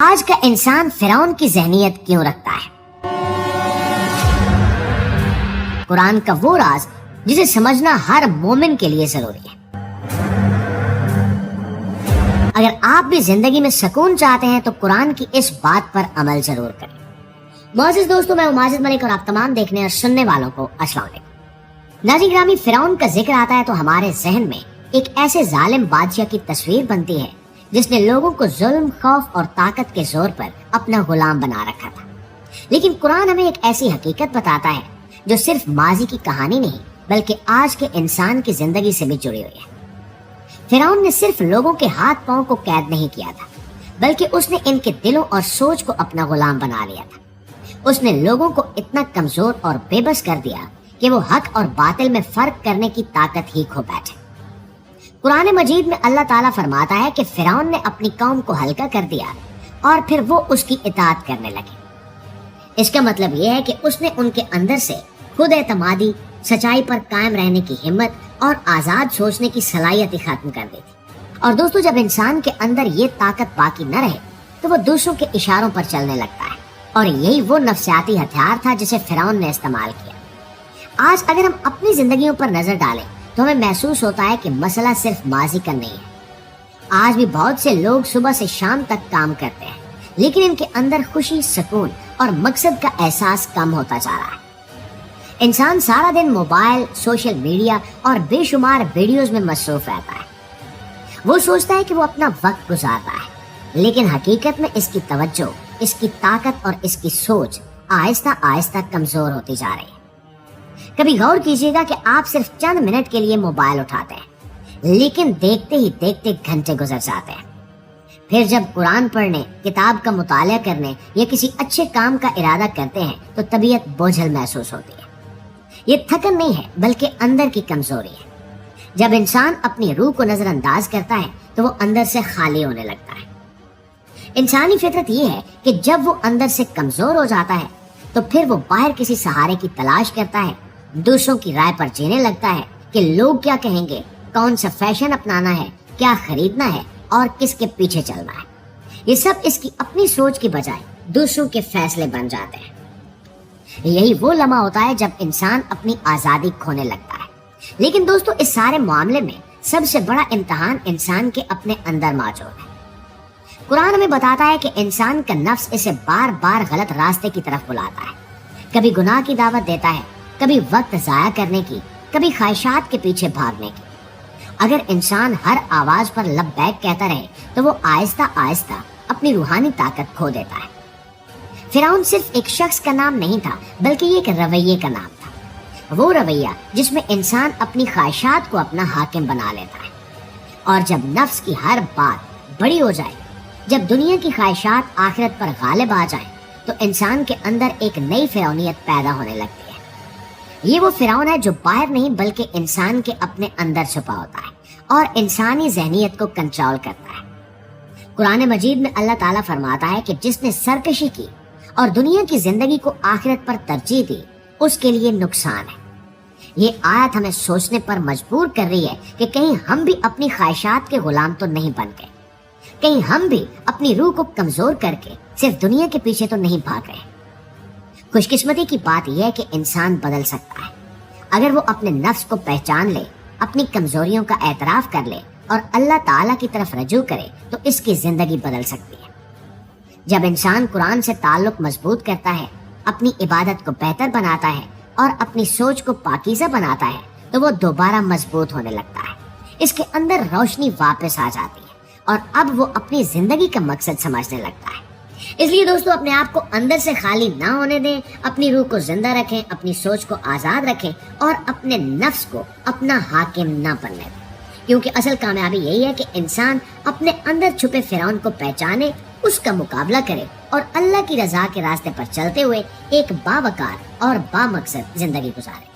آج کا انسان فرعون کی ذہنیت کیوں رکھتا ہے؟ قرآن کا وہ راز جسے سمجھنا ہر مومن کے لیے ضروری ہے۔ اگر آپ بھی زندگی میں سکون چاہتے ہیں تو قرآن کی اس بات پر عمل ضرور کریں۔ معزز دوستو، میں ماجد ملک اور آپ تمام دیکھنے اور سننے والوں کو السلام علیکم۔ ناظرین گرامی، فرعون کا ذکر آتا ہے تو ہمارے ذہن میں ایک ایسے ظالم بادشاہ کی تصویر بنتی ہے جس نے لوگوں کو ظلم، خوف اور طاقت کے زور پر اپنا غلام بنا رکھا تھا۔ لیکن قرآن ہمیں ایک ایسی حقیقت بتاتا ہے جو صرف ماضی کی کہانی نہیں بلکہ آج کے انسان کی زندگی سے بھی جڑی ہوئی ہے۔ فرعون نے صرف لوگوں کے ہاتھ پاؤں کو قید نہیں کیا تھا بلکہ اس نے ان کے دلوں اور سوچ کو اپنا غلام بنا لیا تھا۔ اس نے لوگوں کو اتنا کمزور اور بے بس کر دیا کہ وہ حق اور باطل میں فرق کرنے کی طاقت ہی کھو بیٹھے۔ قرآن مجید میں اللہ تعالیٰ فرماتا ہے کہ فرعون نے اپنی قوم کو ہلکا کر دیا اور پھر وہ اس کی اطاعت کرنے لگے۔ اس کا مطلب یہ ہے کہ اس نے ان کے اندر سے خود اعتمادی، سچائی پر قائم رہنے کی ہمت اور آزاد سوچنے کی صلاحیت ختم کر دی تھی۔ اور دوستو، جب انسان کے اندر یہ طاقت باقی نہ رہے تو وہ دوسروں کے اشاروں پر چلنے لگتا ہے، اور یہی وہ نفسیاتی ہتھیار تھا جسے فرعون نے استعمال کیا۔ آج اگر ہم اپنی زندگیوں پر نظر ڈالیں تو ہمیں محسوس ہوتا ہے کہ مسئلہ صرف ماضی کا نہیں ہے۔ آج بھی بہت سے لوگ صبح سے شام تک کام کرتے ہیں لیکن ان کے اندر خوشی، سکون اور مقصد کا احساس کم ہوتا جا رہا ہے۔ انسان سارا دن موبائل، سوشل میڈیا اور بے شمار ویڈیوز میں مصروف رہتا ہے۔ وہ سوچتا ہے کہ وہ اپنا وقت گزار رہا ہے، لیکن حقیقت میں اس کی توجہ، اس کی طاقت اور اس کی سوچ آہستہ آہستہ کمزور ہوتی جا رہی ہے۔ کبھی غور کیجیے گا کہ آپ صرف چند منٹ کے لیے موبائل اٹھاتے ہیں لیکن دیکھتے ہی دیکھتے گھنٹے گزر جاتے ہیں۔ پھر جب قرآن پڑھنے، کتاب کا مطالعہ کرنے یا کسی اچھے کام کا ارادہ کرتے ہیں تو طبیعت بوجھل محسوس ہوتی ہے۔ یہ تھکن نہیں ہے بلکہ اندر کی کمزوری ہے۔ جب انسان اپنی روح کو نظر انداز کرتا ہے تو وہ اندر سے خالی ہونے لگتا ہے۔ انسانی فطرت یہ ہے کہ جب وہ اندر سے کمزور ہو جاتا ہے تو پھر وہ باہر کسی سہارے کی تلاش کرتا ہے، دوسروں کی رائے پر جینے لگتا ہے کہ لوگ کیا کہیں گے، کون سا فیشن اپنانا ہے، کیا خریدنا ہے اور کس کے پیچھے چلنا ہے۔ یہ سب اس کی اپنی سوچ کی بجائے دوسروں کے فیصلے بن جاتے ہیں۔ یہی وہ لمحہ ہوتا ہے جب انسان اپنی آزادی کھونے لگتا ہے۔ لیکن دوستو، اس سارے معاملے میں سب سے بڑا امتحان انسان کے اپنے اندر موجود ہے۔ قرآن ہمیں بتاتا ہے کہ انسان کا نفس اسے بار بار غلط راستے کی طرف بلاتا ہے۔ کبھی گناہ کی دعوت دیتا ہے، کبھی وقت ضائع کرنے کی، کبھی خواہشات کے پیچھے بھاگنے کی۔ اگر انسان ہر آواز پر لبیک کہتا رہے تو وہ آہستہ آہستہ اپنی روحانی طاقت کھو دیتا ہے۔ فرعون صرف ایک شخص کا نام نہیں تھا بلکہ یہ ایک رویے کا نام تھا، وہ رویہ جس میں انسان اپنی خواہشات کو اپنا حاکم بنا لیتا ہے۔ اور جب نفس کی ہر بات بڑی ہو جائے، جب دنیا کی خواہشات آخرت پر غالب آ جائیں تو انسان کے اندر ایک نئی فرعونیت پیدا ہونے لگتی ہے۔ یہ وہ فرعون ہے جو باہر نہیں بلکہ انسان کے اپنے اندر چھپا ہوتا ہے اور انسانی ذہنیت کو کنٹرول کرتا ہے۔ قرآن مجید میں اللہ تعالیٰ فرماتا ہے کہ جس نے سرکشی کی اور دنیا کی زندگی کو آخرت پر ترجیح دی، اس کے لیے نقصان ہے۔ یہ آیت ہمیں سوچنے پر مجبور کر رہی ہے کہ کہیں ہم بھی اپنی خواہشات کے غلام تو نہیں بن گئے، کہیں ہم بھی اپنی روح کو کمزور کر کے صرف دنیا کے پیچھے تو نہیں بھاگ رہے۔ خوش قسمتی کی بات یہ ہے کہ انسان بدل سکتا ہے اگر وہ اپنے نفس کو پہچان لے، اپنی کمزوریوں کا اعتراف کر لے اور اللہ تعالیٰ کی طرف رجوع کرے تو اس کی زندگی بدل سکتی ہے۔ جب انسان قرآن سے تعلق مضبوط کرتا ہے، اپنی عبادت کو بہتر بناتا ہے اور اپنی سوچ کو پاکیزہ بناتا ہے تو وہ دوبارہ مضبوط ہونے لگتا ہے۔ اس کے اندر روشنی واپس آ جاتی ہے اور اب وہ اپنی زندگی کا مقصد سمجھنے لگتا ہے۔ اس لیے دوستو، اپنے آپ کو اندر سے خالی نہ ہونے دیں، اپنی روح کو زندہ رکھیں، اپنی سوچ کو آزاد رکھیں اور اپنے نفس کو اپنا حاکم نہ بننے دیں، کیونکہ اصل کامیابی یہی ہے کہ انسان اپنے اندر چھپے فرعون کو پہچانے، اس کا مقابلہ کرے اور اللہ کی رضا کے راستے پر چلتے ہوئے ایک باوقار اور بامقصد زندگی گزارے۔